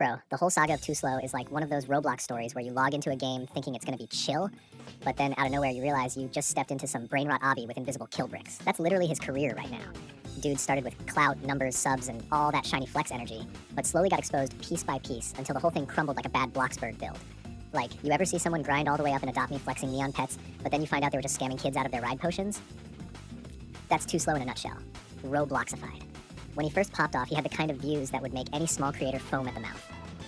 Bro, the whole saga of ToSlow is like one of those Roblox stories where you log into a game thinking it's gonna be chill, but then out of nowhere you realize you just stepped into some brain rot obby with invisible kill bricks. That's literally his career right now. Dude started with clout, numbers, subs, and all that shiny flex energy, but slowly got exposed piece by piece until the whole thing crumbled like a bad Bloxburg build. Like, you ever see someone grind all the way up and adopt me flexing neon pets, but then you find out they were just scamming kids out of their ride potions? That's ToSlow in a nutshell. Robloxified. When he first popped off, he had the kind of views that would make any small creator foam at the mouth.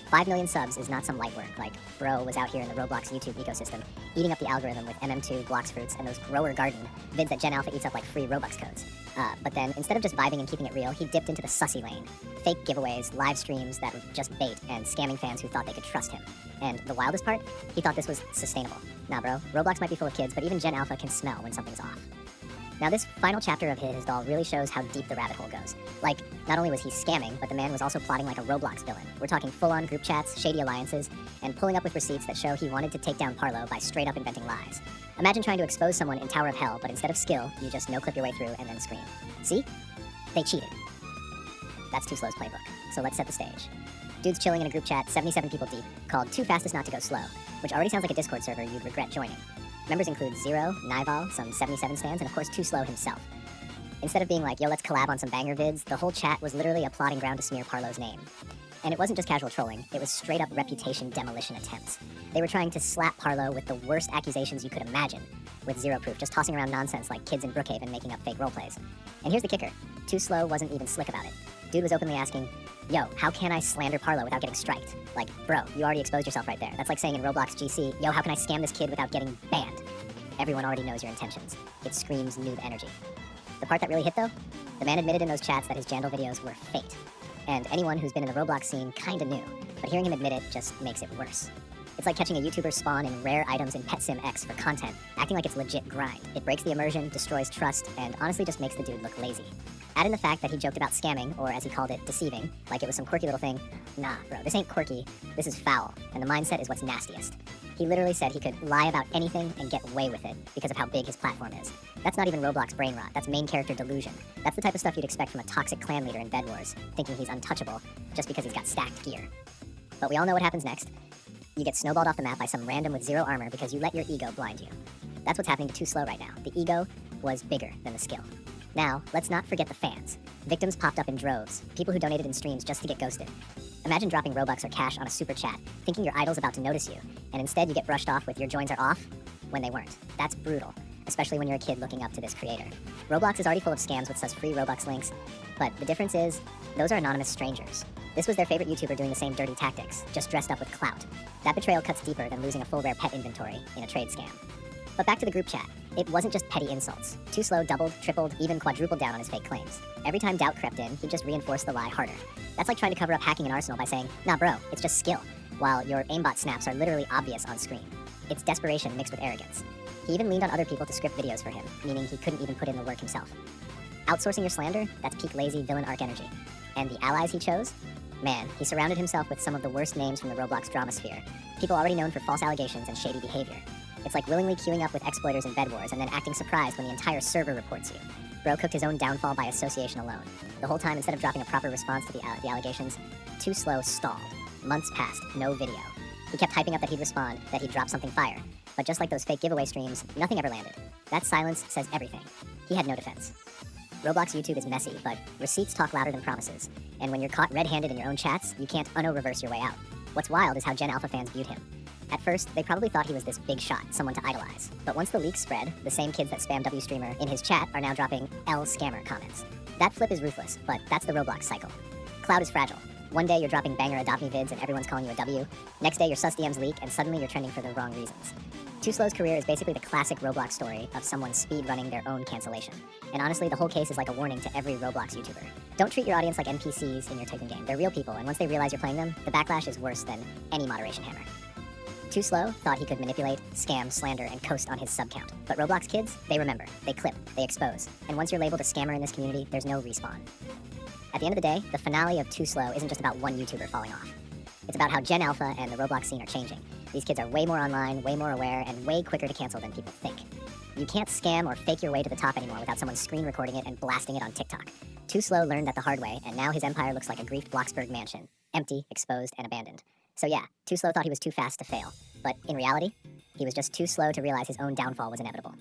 5 million subs is not some light work, like bro was out here in the Roblox YouTube ecosystem, eating up the algorithm with MM2, Blox Fruits, and those grower garden vids that Gen Alpha eats up like free Robux codes. But then, instead of just vibing and keeping it real, he dipped into the sussy lane. Fake giveaways, live streams that were just bait, and scamming fans who thought they could trust him. And the wildest part? He thought this was sustainable. Nah bro, Roblox might be full of kids, but even Gen Alpha can smell when something's off. Now this final chapter of his doll really shows how deep the rabbit hole goes. Like, not only was he scamming, but the man was also plotting like a Roblox villain. We're talking full-on group chats, shady alliances, and pulling up with receipts that show he wanted to take down Parlo by straight up inventing lies. Imagine trying to expose someone in Tower of Hell, but instead of skill, you just no-clip your way through and then scream. See? They cheated. That's ToSlow's playbook. So let's set the stage. Dude's chilling in a group chat, 77 people deep, called Too Fastest Not to Go Slow, which already sounds like a Discord server you'd regret joining. Members include Zero, Nival, some 77 stands, and of course ToSlow himself. Instead of being like, yo, let's collab on some banger vids, the whole chat was literally a plotting ground to smear Parlo's name. And it wasn't just casual trolling, it was straight up reputation demolition attempts. They were trying to slap Parlo with the worst accusations you could imagine, with zero proof, just tossing around nonsense like kids in Brookhaven making up fake roleplays. And here's the kicker, ToSlow wasn't even slick about it. Dude was openly asking, yo, how can I slander Parlo without getting striked? Like, bro, you already exposed yourself right there. That's like saying in Roblox GC, yo, how can I scam this kid without getting banned? Everyone already knows your intentions. It screams noob energy. The part that really hit though? The man admitted in those chats that his Jandal videos were faked. And anyone who's been in the Roblox scene kinda knew, but hearing him admit it just makes it worse. It's like catching a YouTuber spawn in rare items in Pet Sim X for content, acting like it's legit grind. It breaks the immersion, destroys trust, and honestly just makes the dude look lazy. Add in the fact that he joked about scamming, or as he called it, deceiving, like it was some quirky little thing. Nah, bro, this ain't quirky, this is foul, and the mindset is what's nastiest. He literally said he could lie about anything and get away with it because of how big his platform is. That's not even Roblox brain rot, that's main character delusion. That's the type of stuff you'd expect from a toxic clan leader in Bed Wars, thinking he's untouchable just because he's got stacked gear. But we all know what happens next. You get snowballed off the map by some random with zero armor because you let your ego blind you. That's what's happening to ToSlow right now. The ego was bigger than the skill. Now, let's not forget the fans. Victims popped up in droves, people who donated in streams just to get ghosted. Imagine dropping Robux or cash on a super chat, thinking your idol's about to notice you, and instead you get brushed off with your joins are off when they weren't. That's brutal, especially when you're a kid looking up to this creator. Roblox is already full of scams with such free Robux links, but the difference is, those are anonymous strangers. This was their favorite YouTuber doing the same dirty tactics, just dressed up with clout. That betrayal cuts deeper than losing a full rare pet inventory in a trade scam. But back to the group chat. It wasn't just petty insults. ToSlow doubled, tripled, even quadrupled down on his fake claims. Every time doubt crept in, he just reinforced the lie harder. That's like trying to cover up hacking an arsenal by saying, nah bro, it's just skill, while your aimbot snaps are literally obvious on screen. It's desperation mixed with arrogance. He even leaned on other people to script videos for him, meaning he couldn't even put in the work himself. Outsourcing your slander? That's peak lazy villain arc energy. And the allies he chose? Man, he surrounded himself with some of the worst names from the Roblox drama sphere. People already known for false allegations and shady behavior. It's like willingly queuing up with exploiters in Bed Wars and then acting surprised when the entire server reports you. Bro cooked his own downfall by association alone. The whole time, instead of dropping a proper response to the allegations, ToSlow stalled. Months passed, no video. He kept hyping up that he'd respond, that he'd drop something fire. But just like those fake giveaway streams, nothing ever landed. That silence says everything. He had no defense. Roblox YouTube is messy, but receipts talk louder than promises. And when you're caught red-handed in your own chats, you can't reverse your way out. What's wild is how Gen Alpha fans viewed him. At first, they probably thought he was this big shot, someone to idolize. But once the leaks spread, the same kids that spam WStreamer in his chat are now dropping L scammer comments. That flip is ruthless, but that's the Roblox cycle. Cloud is fragile. One day you're dropping banger adopt me vids and everyone's calling you a W. Next day your sus DMs leak and suddenly you're trending for the wrong reasons. ToSlow's career is basically the classic Roblox story of someone speed running their own cancellation. And honestly, the whole case is like a warning to every Roblox YouTuber. Don't treat your audience like NPCs in your token game. They're real people, and once they realize you're playing them, the backlash is worse than any moderation hammer. ToSlow thought he could manipulate, scam, slander, and coast on his sub count. But Roblox kids, they remember, they clip, they expose. And once you're labeled a scammer in this community, there's no respawn. At the end of the day, the finale of ToSlow isn't just about one YouTuber falling off. It's about how Gen Alpha and the Roblox scene are changing. These kids are way more online, way more aware, and way quicker to cancel than people think. You can't scam or fake your way to the top anymore without someone screen recording it and blasting it on TikTok. ToSlow learned that the hard way, and now his empire looks like a griefed Bloxburg mansion, empty, exposed, and abandoned. So yeah, ToSlow thought he was too fast to fail, but in reality, he was just too slow to realize his own downfall was inevitable.